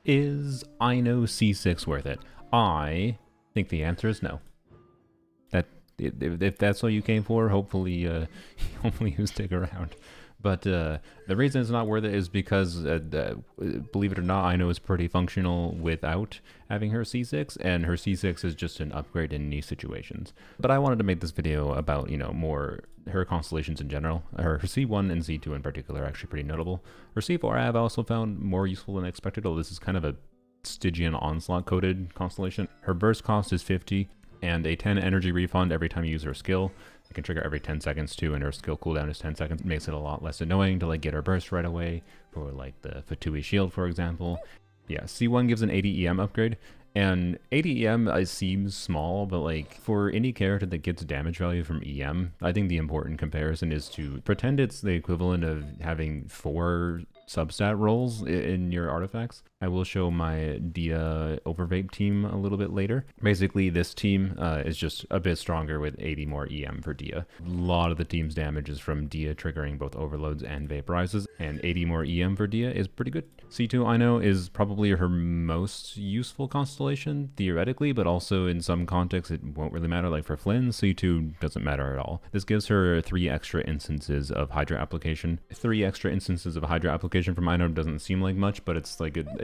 Is Aino C6 worth it? I think the answer is no. If that's what you came for, hopefully, hopefully you stick around. But the reason it's not worth it is because, believe it or not, Aino is pretty functional without having her C6, and her C6 is just an upgrade in niche situations. But I wanted to make this video about, more her constellations in general. Her C1 and C2 in particular are actually pretty notable. Her C4 I have also found more useful than expected, although this is kind of a Stygian Onslaught coded constellation. Her burst cost is 50, and a 10 energy refund every time you use her skill. It can trigger every 10 seconds too, and her skill cooldown is 10 seconds. It makes it a lot less annoying to get her burst right away for the Fatui shield, for example. Yeah, C1 gives an 80 EM upgrade, and 80 EM seems small, but for any character that gets damage value from EM, I think the important comparison is to pretend it's the equivalent of having 4 substat rolls in your artifacts. I will show my Dia Overvape team a little bit later. Basically, this team is just a bit stronger with 80 more EM for Dia. A lot of the team's damage is from Dia triggering both overloads and vaporizes, and 80 more EM for Dia is pretty good. C2 Aino is probably her most useful constellation, theoretically, but also in some contexts it won't really matter. Like for Flynn, C2 doesn't matter at all. This gives her 3 extra instances of Hydra application. 3 extra instances of Hydra application from Aino doesn't seem like much, but it's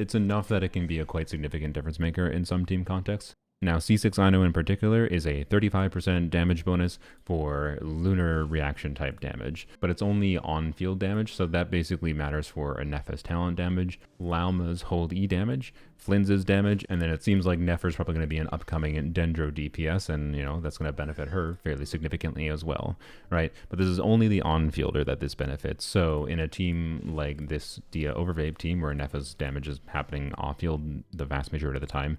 it's enough that it can be a quite significant difference maker in some team contexts. Now, C6 Aino in particular is a 35% damage bonus for lunar reaction type damage, but it's only on-field damage, so that basically matters for Ineffa's talent damage, Lauma's Hold E damage, Flynn's damage, and then it seems like Nefer's probably going to be an upcoming Dendro DPS, and that's going to benefit her fairly significantly as well, right? But this is only the on-fielder that this benefits, so in a team like this Dia Overvape team where Ineffa's damage is happening off-field the vast majority of the time,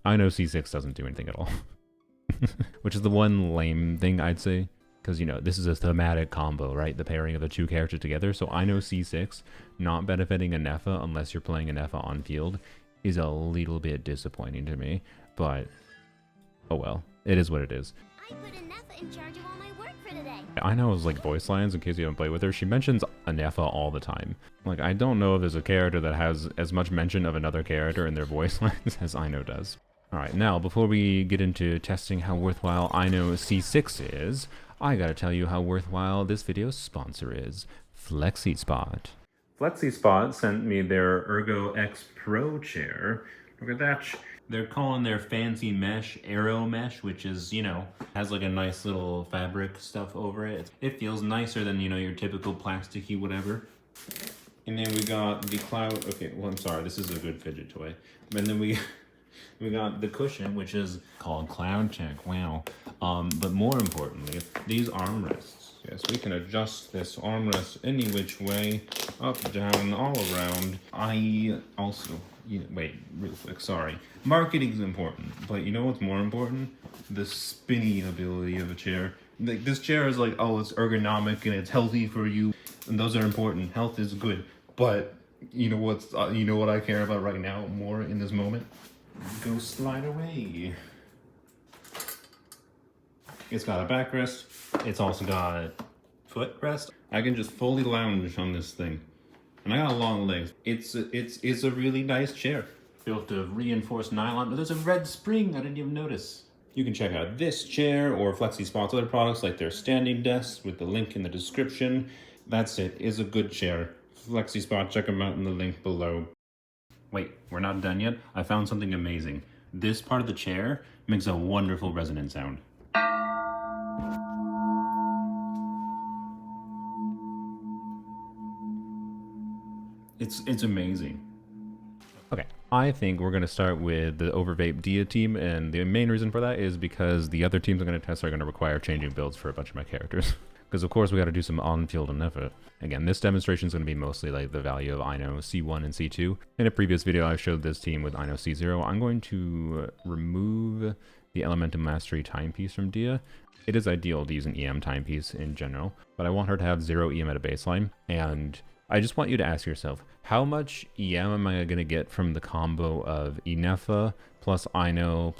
Aino C6 doesn't do anything at all. Which is the one lame thing I'd say, because this is a thematic combo, right? The pairing of the 2 characters together. So Aino C6 not benefiting Ineffa unless you're playing Ineffa on field is a little bit disappointing to me, but oh well, it is what it is. I put Ineffa in charge of all my work for today. Aino's voice lines, in case you haven't played with her, she mentions Ineffa all the time. I don't know if there's a character that has as much mention of another character in their voice lines as Aino does. Alright, now before we get into testing how worthwhile Aino C6 is, I gotta tell you how worthwhile this video's sponsor is, FLEXISPOT. FLEXISPOT sent me their Ergo X Pro chair. Look at that. They're calling their fancy mesh Aero Mesh, which is, has a nice little fabric stuff over it. It feels nicer than, your typical plasticky whatever. And then we got the cloud. Okay, well, I'm sorry, this is a good fidget toy. And then we got the cushion, which is called Cloud Check. Wow. But more importantly, these armrests. Yes, we can adjust this armrest any which way, up, down, all around. I also, wait, real quick, sorry. Marketing is important, but you know what's more important? The spinny ability of a chair. This chair is oh, it's ergonomic and it's healthy for you, and those are important. Health is good, but you know what I care about right now more in this moment? Go slide away. It's got a backrest. It's also got a footrest. I can just fully lounge on this thing. And I got long legs. It's a really nice chair. Built of reinforced nylon. But there's a red spring I didn't even notice. You can check out this chair or FLEXISPOT's other products like their standing desks with the link in the description. That's it. It's a good chair. FLEXISPOT, check them out in the link below. Wait, we're not done yet. I found something amazing. This part of the chair makes a wonderful resonant sound. It's amazing. Okay, I think we're going to start with the Overvape Dia team, and the main reason for that is because the other teams I'm going to test are going to require changing builds for a bunch of my characters. Because of course we got to do some on-field Ineffa. Again, this demonstration is going to be mostly the value of Aino C1 and C2. In a previous video I showed this team with Aino C0. I'm going to remove the Elemental Mastery timepiece from Dia. It is ideal to use an EM timepiece in general, but I want her to have 0 EM at a baseline, and I just want you to ask yourself, how much EM am I going to get from the combo of Ineffa plus Aino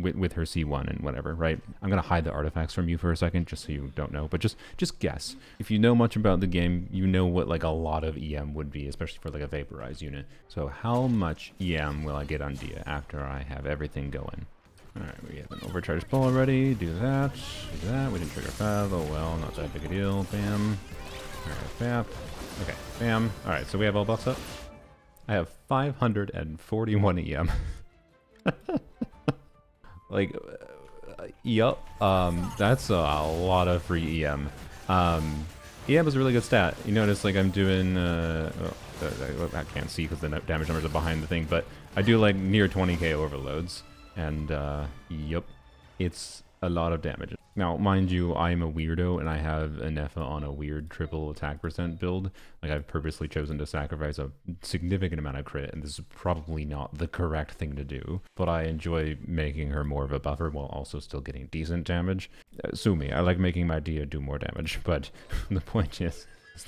with her C1 and whatever, right? I'm gonna hide the artifacts from you for a second, just so you don't know. But just guess. If you know much about the game, you know what like a lot of EM would be, especially for like a vaporized unit. So how much EM will I get on Dia after I have everything going? Alright, we have an overcharged ball already. Do that. Do that. We didn't trigger 5. Oh well, not that big a deal. Bam. Alright, bam. Okay, bam. Alright, so we have all buffs up. I have 541 EM. Like, yup. That's a lot of free EM. EM is a really good stat. You notice, like, I'm doing, I can't see because the damage numbers are behind the thing, but I do, like, near 20k overloads. And, yep, it's a lot of damage. Now, mind you, I'm a weirdo, and I have Ineffa on a weird triple attack percent build. Like, I've purposely chosen to sacrifice a significant amount of crit, and this is probably not the correct thing to do. But I enjoy making her more of a buffer while also still getting decent damage. Sue me, I like making my Dia do more damage, but the point is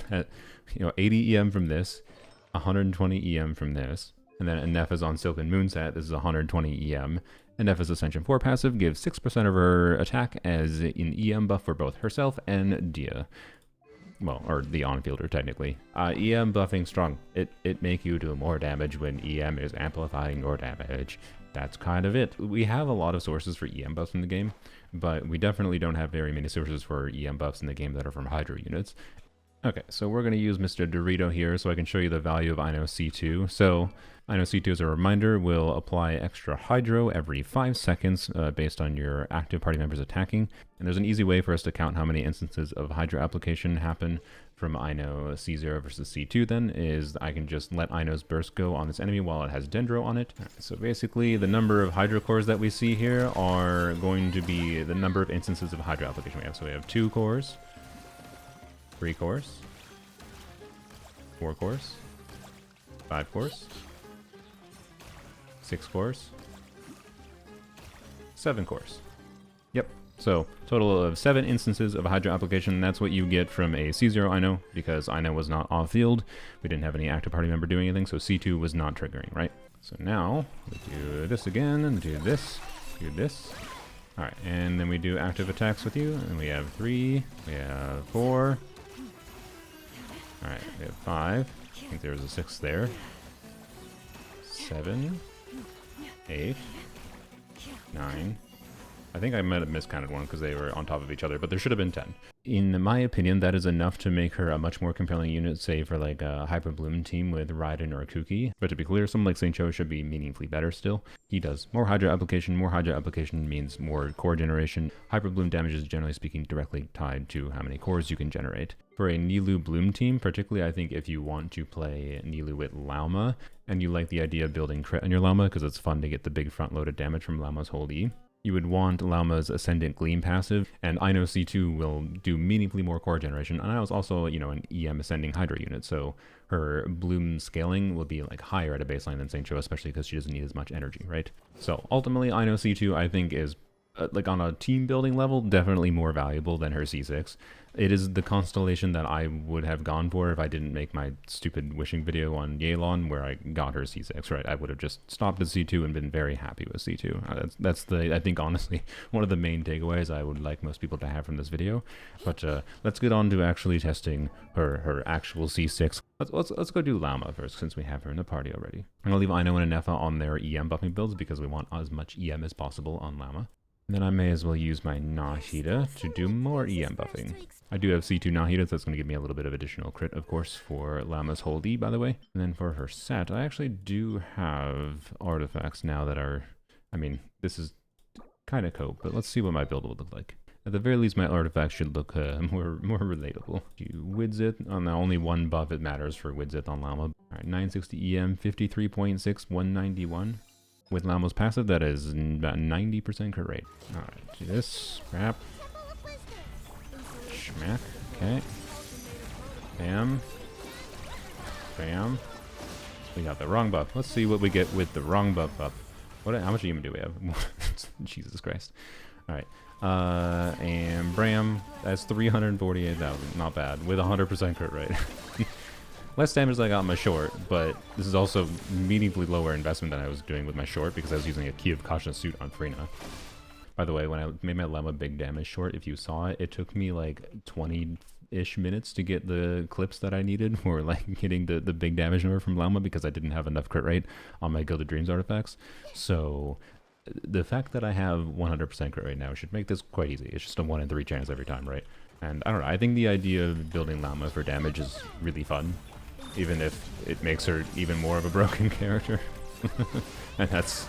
that, you know, 80 EM from this, 120 EM from this, and then Ineffa's on Silken Moonset, this is 120 EM. Ineffa's Ascension 4 passive gives 6% of her attack as an EM buff for both herself and Dia. Well, or the on-fielder, technically. EM buffing strong. It make you do more damage when EM is amplifying your damage. That's kind of it. We have a lot of sources for EM buffs in the game, but we definitely don't have very many sources for EM buffs in the game that are from Hydro units. Okay, so we're going to use Mr. Dorito here so I can show you the value of Aino C2. So, Aino C2, as a reminder, will apply extra Hydro every 5 seconds based on your active party members attacking. And there's an easy way for us to count how many instances of Hydro application happen from Aino C0 versus C2 then, is I can just let Aino's burst go on this enemy while it has Dendro on it. Right, so basically, the number of Hydro cores that we see here are going to be the number of instances of Hydro application we have. So we have 2 cores. 3 cores, 4 cores, 5 cores, 6 cores, 7 cores. Yep. So total of 7 instances of Hydro application. That's what you get from a C0 Aino, because Aino was not off field. We didn't have any active party member doing anything, so C2 was not triggering, right? So now we do this again, and do this, do this. Alright, and then we do active attacks with you, and we have 3, we have 4. Alright, we have 5. I think there was a 6 there. 7. 8. 9. I think I might have miscounted one because they were on top of each other, but there should have been 10. In my opinion, that is enough to make her a much more compelling unit, say for like a Hyper Bloom team with Raiden or Kuki. But to be clear, someone like Saint Cho should be meaningfully better still. He does more Hydro application. More Hydro application means more core generation. Hyper Bloom damage is generally speaking directly tied to how many cores you can generate. For a Nilou Bloom team, particularly I think if you want to play Nilou with Lauma, and you like the idea of building crit on your Lauma because it's fun to get the big front-loaded damage from Lauma's Hold E, you would want Lauma's Ascendant Gleam passive, and Aino C2 will do meaningfully more core generation. And I was also, you know, an EM Ascending Hydro unit, so her Bloom scaling will be like higher at a baseline than Saint Cho, especially because she doesn't need as much energy, right? So ultimately, Aino C2 I think is, like on a team building level, definitely more valuable than her C6. It is the constellation that I would have gone for if I didn't make my stupid wishing video on Yelan where I got her C6, right? I would have just stopped at C2 and been very happy with C2. That's the, I think honestly, one of the main takeaways I would like most people to have from this video. But let's get on to actually testing her actual C6. Let's go do Lauma first, since we have her in the party already. I'm gonna leave Aino and Ineffa on their EM buffing builds because we want as much EM as possible on Lauma. And then I may as well use my Nahida to do more EM buffing. I do have C2 Nahida, so that's going to give me a little bit of additional crit, of course, for Lauma's Hold E, by the way. And then for her set, I actually do have artifacts now that are... I mean, this is kind of cope, but let's see what my build will look like. At the very least, my artifacts should look more relatable. You Widzith, on the only one buff it matters for Widzith on Lauma. Alright, 960 EM, 53.6, 191. With Lauma's passive, that is about 90% crit rate. Alright, do this. Crap. Schmack. Okay. Bam. Bam. We got the wrong buff. Let's see what we get with the wrong buff up. How much EM do we have? Jesus Christ. Alright. And Bram. That's 348,000. Not bad. With 100% crit rate. less damage than I got on my short, but this is also meaningfully lower investment than I was doing with my short because I was using a Key of Caution suit on Frina. By the way, when I made my Llama big damage short, if you saw it, it took me like 20-ish minutes to get the clips that I needed for like getting the big damage number from Llama because I didn't have enough crit rate on my Gilded Dreams artifacts. So the fact that I have 100% crit rate now should make this quite easy. It's just a 1 in 3 chance every time, right? And I don't know, I think the idea of building Llama for damage is really fun, even if it makes her even more of a broken character. And that's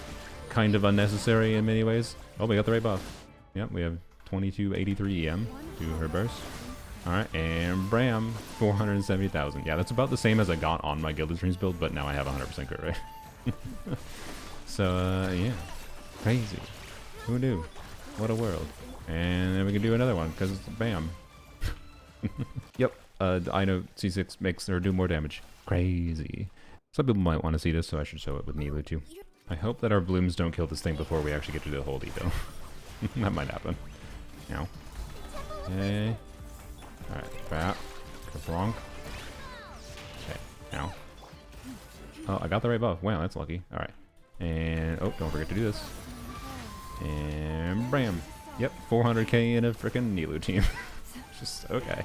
kind of unnecessary in many ways. Oh, we got the right buff. Yep, we have 2283 EM to her burst. Alright, and Bram, 470,000. Yeah, that's about the same as I got on my Gilded Dreams build, but now I have 100% crit rate. So, yeah. Crazy. Who knew? What a world. And then we can do another one, because it's bam. Yep, Aino C6 makes her do more damage. Crazy. Some people might want to see this, so I should show it with Nilu too. I hope that our blooms don't kill this thing before we actually get to do the Hold E though. That might happen. Now. Okay. Alright, bat. Kabronk. Okay, now. Oh, I got the right buff. Wow, that's lucky. Alright. And, oh, don't forget to do this. And bam. Yep, 400k in a freaking Nilu team. Just, okay.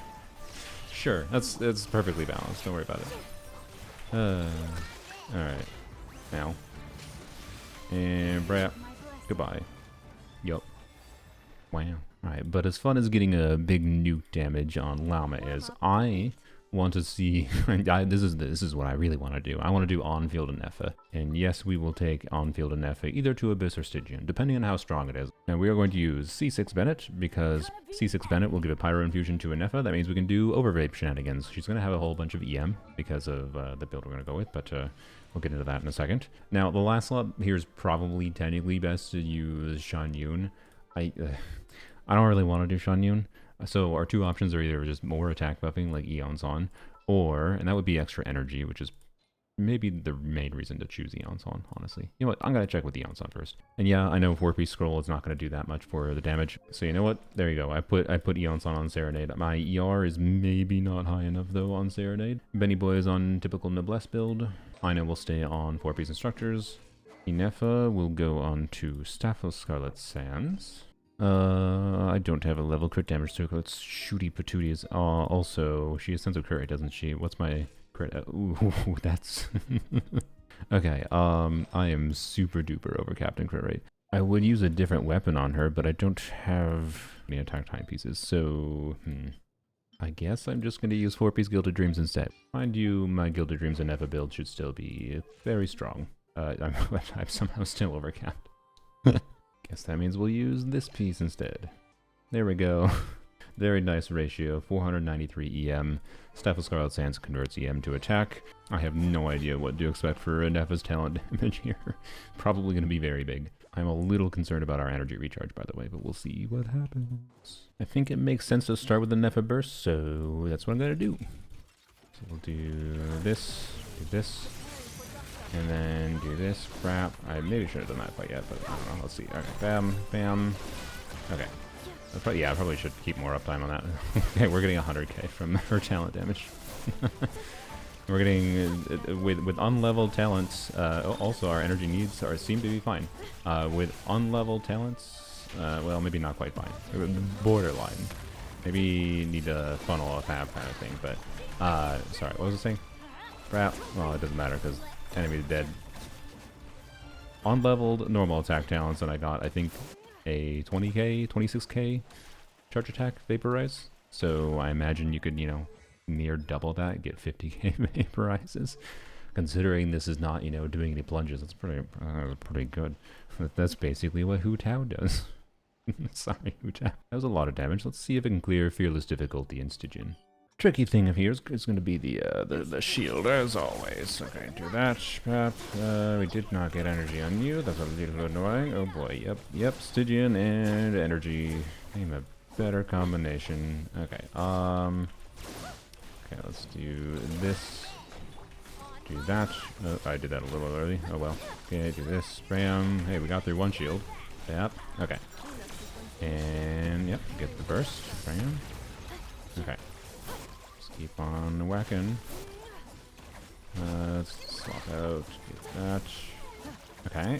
Sure, that's perfectly balanced. Don't worry about it. Alright. Now. And brap. Goodbye. Yup. Wow. Alright, but as fun as getting a big nuke damage on Lauma is, I want to see... this is what I really want to do. I want to do On-Field Ineffa. And yes, we will take On-Field Ineffa either to Abyss or Stygian, depending on how strong it is. And we are going to use C6 Bennett, because C6 Bennett will give a Pyro Infusion to Ineffa. That means we can do Overvape shenanigans. She's going to have a whole bunch of EM because of the build we're going to go with, but we'll get into that in a second. Now, the last slot here is probably technically best to use Shan Yun. I don't really want to do Shan Yun. So our two options are either just more attack buffing like Eon's on, or, and that would be extra energy, which is maybe the main reason to choose Eon's on, honestly. You know what, I'm going to check with Eon's on first. And yeah, I know 4-piece scroll is not going to do that much for the damage. So you know what, there you go, I put Eon's on Serenade. My ER is maybe not high enough though on Serenade. Benny Boy is on typical Noblesse build. Aino will stay on 4-piece instructors. Ineffa will go on to Staff of Scarlet Sands. I don't have a level crit damage circle. It's shooty patooties. Also, she has sense of crit rate, doesn't she? What's my crit? Ooh, that's... Okay, I am super duper over Captain crit rate. I would use a different weapon on her, but I don't have any attack timepieces, so... I guess I'm just going to use 4-piece Gilded Dreams instead. Mind you, my Gilded Dreams Ineffa build should still be very strong. I'm somehow still overcapped. Guess that means we'll use this piece instead. There we go. Very nice ratio, 493 EM. Staff of Scarlet Sands converts EM to attack. I have no idea what to expect for Ineffa's talent damage here. Probably going to be very big. I'm a little concerned about our energy recharge, by the way, but we'll see what happens. I think it makes sense to start with the Ineffa burst, so that's what I'm going to do. So we'll do this, and then do this crap. I maybe should have done that quite yet, but I don't know. Let's see. Okay, bam, bam. Okay. Yeah, I probably should keep more uptime on that. Okay, we're getting 100k from her talent damage. We're getting, with unleveled talents, also our energy needs seem to be fine. With unleveled talents, well, maybe not quite fine. Borderline. Maybe need to funnel a fab kind of thing, but, sorry, what was I saying? Crap. Well, it doesn't matter because enemy's dead. Unleveled normal attack talents, and I got, I think, a 20k, 26k charge attack vaporize. So I imagine you could, you know, near double that, get 50k vaporizes. Considering this is not, you know, doing any plunges, that's pretty good. That's basically what Hu Tao does. Sorry, Hu Tao. That was a lot of damage. Let's see if it can clear Fearless Difficulty in Stygian. Tricky thing of here is going to be the shield, as always. Okay, do that. We did not get energy on you. That's a little annoying. Oh boy, yep. Stygian and energy. Name a better combination. Okay, okay, let's do this. Do that. Oh, I did that a little early. Oh well. Okay, do this. Bam. Hey, we got through one shield. Yep. Okay. And, yep, get the burst. Bam. Okay. Keep on whacking. Let's swap out. Get that. Okay.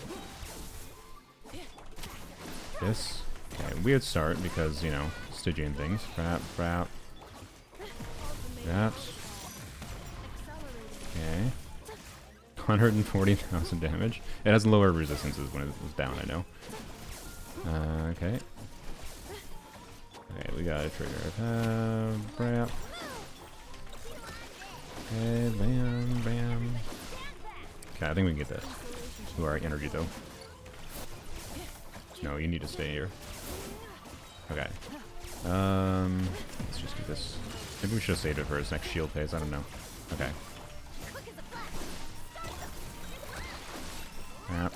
This. Okay, weird start because, you know, Stygian things. Crap, crap. That. Okay. 140,000 damage. It has lower resistances when it was down, I know. Okay. Okay, we got a trigger. Brap. Okay, bam, bam. Okay, I think we can get this. Ooh, our energy though. No, you need to stay here. Okay. Let's just do this. Maybe we should have saved it for his next shield phase. I don't know. Okay. Yep.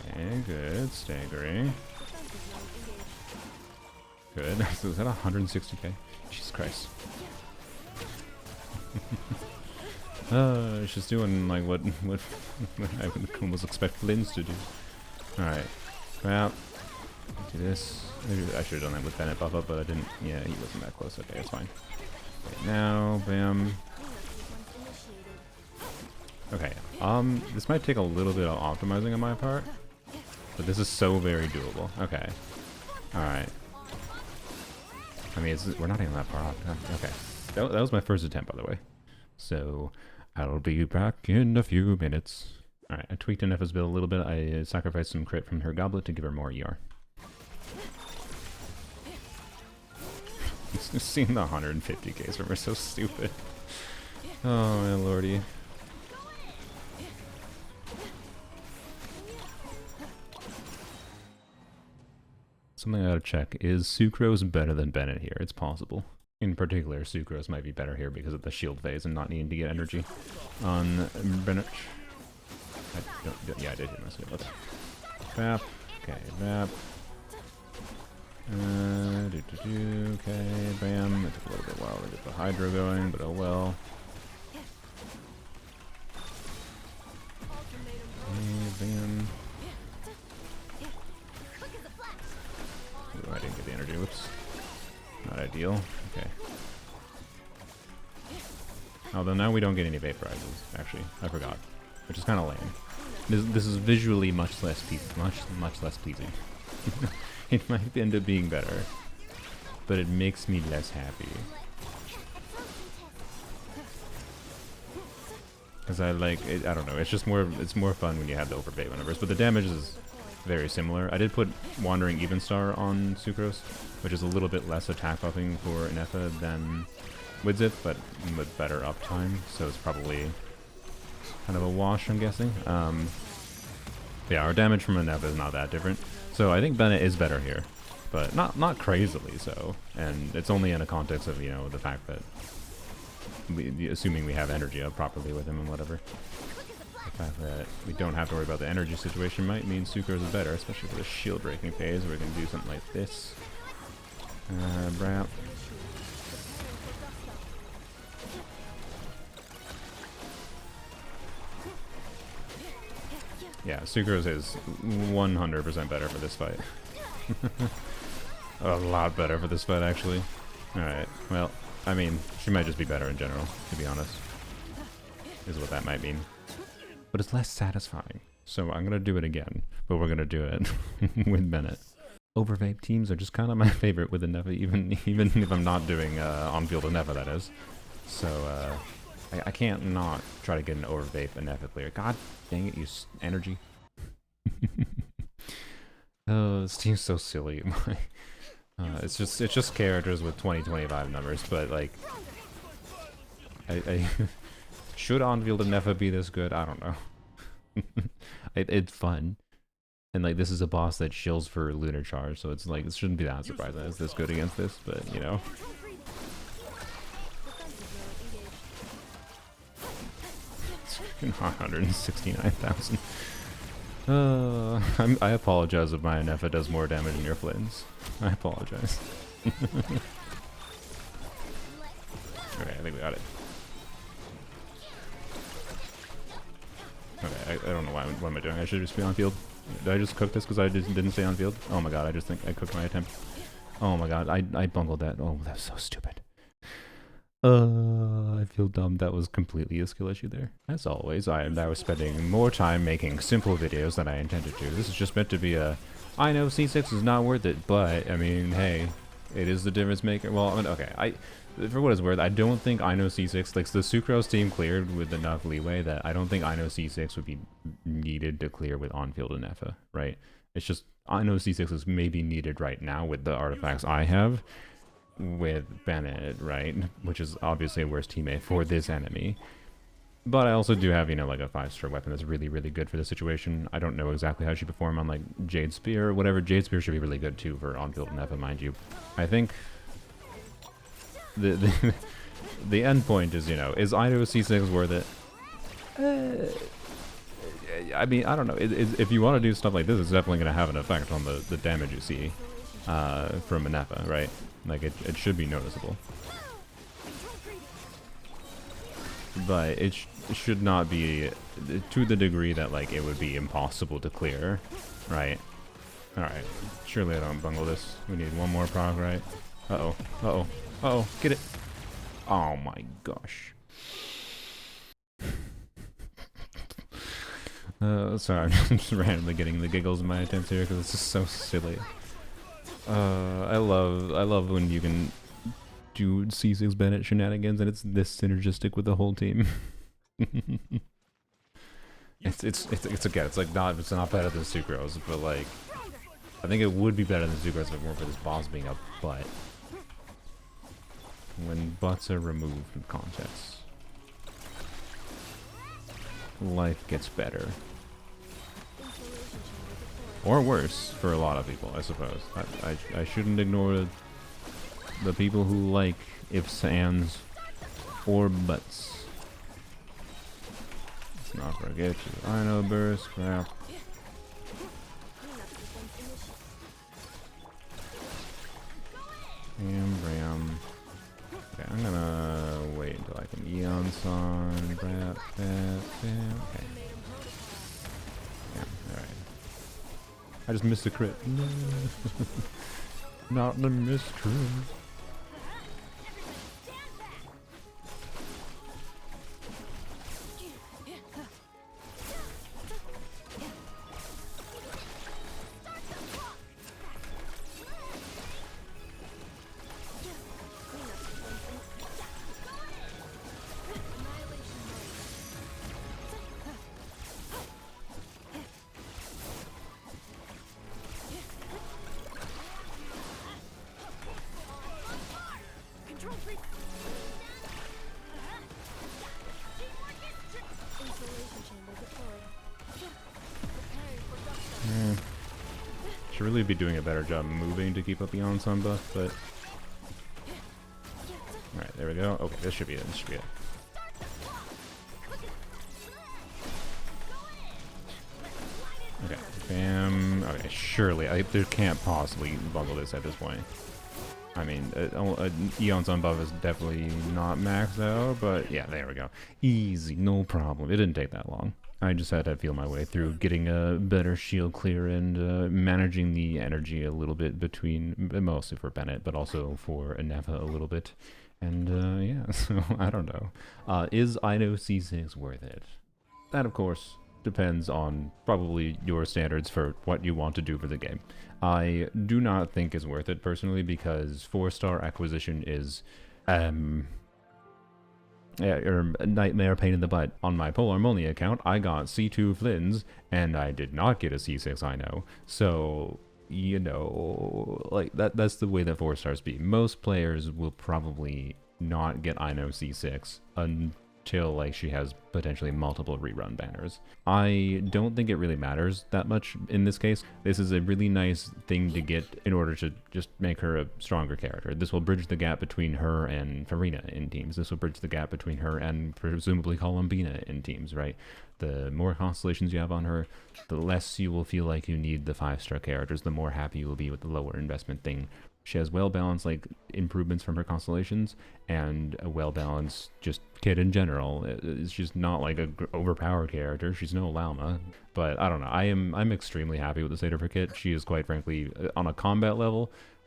Okay, good. Staggering. Good. So is that 160k? Jesus Christ. It's just doing like what I would almost expect Flynn's to do. Alright. Well, do this. Maybe I should have done that with Bennett buff up, but I didn't. Yeah, he wasn't that close. Okay, it's fine. Okay, now, bam. Okay, this might take a little bit of optimizing on my part, but this is so very doable. Okay. Alright. I mean, we're not even that far off. Okay. That was my first attempt, by the way. So, I'll be back in a few minutes. Alright, I tweaked Ineffa's build a little bit. I sacrificed some crit from her goblet to give her more ER. Seeing the 150k from her so stupid. Oh my lordy. Something I gotta check. Is Sucrose better than Bennett here? It's possible. In particular, Sucrose might be better here because of the shield phase and not needing to get energy on Bennett. Yeah, I did hit my skill. Okay. Bap. Okay, bap. Okay, bam. It took a little bit while to get the Hydro going, but oh well. Okay, bam. Ooh, I didn't get the energy. Whoops. Not ideal. Okay. Although now we don't get any vaporizes, actually. I forgot. Which is kind of lame. This is visually much less pleasing. It might end up being better, but it makes me less happy. Because I like it, I don't know, it's more fun when you have the overbait maneuvers, but the damage is very similar. I did put Wandering Evenstar on Sucrose, which is a little bit less attack buffing for Ineffa than Widzith, but with better uptime, so it's probably kind of a wash, I'm guessing. Yeah, our damage from Ineffa is not that different. So I think Bennett is better here, but not crazily so. And it's only in a context of, you know, the fact that, assuming we have energy up properly with him and whatever. The fact that we don't have to worry about the energy situation might mean Sucrose is better, especially for the shield breaking phase where we can do something like this. Brap. Yeah, Sucrose is 100% better for this fight. A lot better for this fight, actually. Alright, well, I mean, she might just be better in general, to be honest. Is what that might mean. But it's less satisfying. So I'm gonna do it again, but we're gonna do it with Bennett. Overvape teams are just kind of my favorite with Ineffa, even if I'm not doing on-field Ineffa, that is. So, I can't not try to get an overvape Ineffa player. God dang it, use energy. Oh, this team's so silly. It's just characters with 2025 numbers, but like, I should on-field Ineffa be this good? I don't know. It's fun, and like this is a boss that shills for Lunar Charge, so it's like it shouldn't be that surprising it's this good against this, but you know. 169,000. I apologize if my Ineffa does more damage than your Flynn's. I apologize. Okay, I think we got it. Okay, I don't know what am I doing? I should just be on field. Did I just cook this because I didn't stay on field? Oh my god, I just think I cooked my attempt. Oh my god, I bungled that. Oh, that was so stupid. I feel dumb. That was completely a skill issue there. As always, I am now spending more time making simple videos than I intended to. This is just meant to be a, I know C6 is not worth it, but, I mean, hey, it is the difference maker. Well, I mean, okay, for what it's worth, I don't think I know C6, like, the Sucrose team cleared with enough leeway that I don't think I know C6 would be needed to clear with On-Field Ineffa, right? It's just, I know C6 is maybe needed right now with the artifacts I have, with Bennett, right? Which is obviously a worse teammate for this enemy. But I also do have, you know, like a 5-star weapon that's really, really good for the situation. I don't know exactly how she perform on like Jade Spear or whatever. Jade Spear should be really good too for on-field Ineffa, mind you. I think the end point is, you know, is Aino C6 worth it? I mean, I don't know. If you want to do stuff like this, it's definitely going to have an effect on the damage you see from Ineffa, right? Like, it should be noticeable. But it should not be to the degree that, like, it would be impossible to clear, right? Alright, surely I don't bungle this. We need one more proc, right? Uh-oh, uh-oh, uh-oh, get it! Oh my gosh. Sorry, I'm just randomly getting the giggles in my attempts here because it's just so silly. I love when you can do C6 Bennett shenanigans and it's this synergistic with the whole team. it's again, it's like it's not better than Sucrose, but like I think it would be better than Sucrose if it weren't for this boss being a butt. When butts are removed from context, life gets better. Or worse for a lot of people, I suppose. I shouldn't ignore the people who like ifs, ands, or buts. Let's not forget you. I know burst, crap. Bram. Okay, I'm gonna wait until I can Eon Song. Bam. Okay. Yeah, alright. I just missed a crit. No. Not the missed crit. Should really be doing a better job moving to keep up the on-sun buff, but... Alright, there we go. Okay, this should be it. This should be it. Okay, bam. Okay, surely. There can't possibly bungle this at this point. I mean, Eon's on buff is definitely not maxed out, but yeah, there we go. Easy, no problem. It didn't take that long. I just had to feel my way through getting a better shield clear and managing the energy a little bit between, mostly for Bennett, but also for Ineffa a little bit. And yeah, so I don't know. Is Aino C6 worth it? That, of course, depends on probably your standards for what you want to do for the game. I do not think it's worth it personally because 4-star acquisition is a nightmare pain in the butt. On my Polarmonia account, I got C2 Flins and I did not get a C6 Aino. So, you know, like that's the way that 4-stars be. Most players will probably not get Aino C6 until like she has potentially multiple rerun banners. I don't think it really matters that much in this case. This is a really nice thing to get in order to just make her a stronger character. This will bridge the gap between her and Farina in teams. This will bridge the gap between her and presumably Columbina in teams, right? The more constellations you have on her, the less you will feel like you need the 5-star characters, the more happy you will be with the lower investment thing. She has well-balanced like improvements from her constellations and a well-balanced just kit in general. She's not like a overpowered character. She's no Lauma, but I don't know. I'm extremely happy with the state of her kit. She is quite frankly on a combat level